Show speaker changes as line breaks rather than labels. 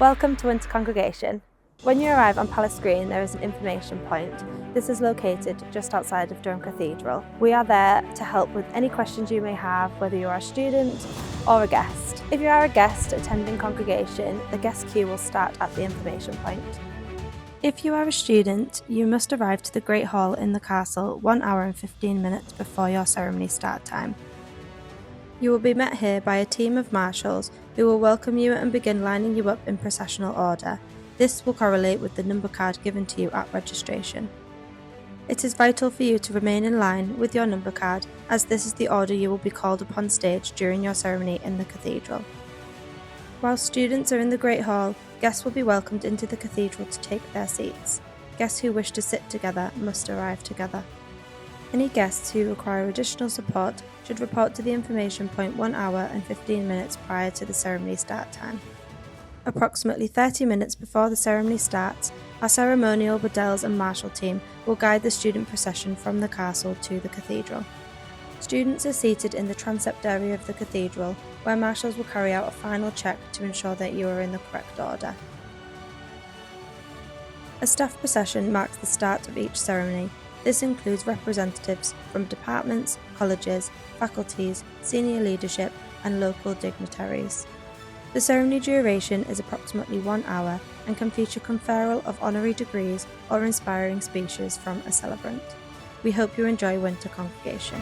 Welcome to Winter Congregation. When you arrive on Palace Green, there is an information point. This is located just outside of Durham Cathedral. We are there to help with any questions you may have, whether you are a student or a guest. If you are a guest attending congregation, the guest queue will start at the information point. If you are a student, you must arrive to the Great Hall in the castle 1 hour and 15 minutes before your ceremony start time. You will be met here by a team of marshals who will welcome you and begin lining you up in processional order. This will correlate with the number card given to you at registration. It is vital for you to remain in line with your number card, as this is the order you will be called upon stage during your ceremony in the cathedral. While students are in the Great Hall, guests will be welcomed into the cathedral to take their seats. Guests who wish to sit together must arrive together. Any guests who require additional support should report to the information point 1 hour and 15 minutes prior to the ceremony start time. Approximately 30 minutes before the ceremony starts, our ceremonial, bedels and marshal team will guide the student procession from the castle to the cathedral. Students are seated in the transept area of the cathedral, where marshals will carry out a final check to ensure that you are in the correct order. A staff procession marks the start of each ceremony. This includes representatives from departments, colleges, faculties, senior leadership, and local dignitaries. The ceremony duration is approximately 1 hour and can feature conferral of honorary degrees or inspiring speeches from a celebrant. We hope you enjoy Winter Congregation.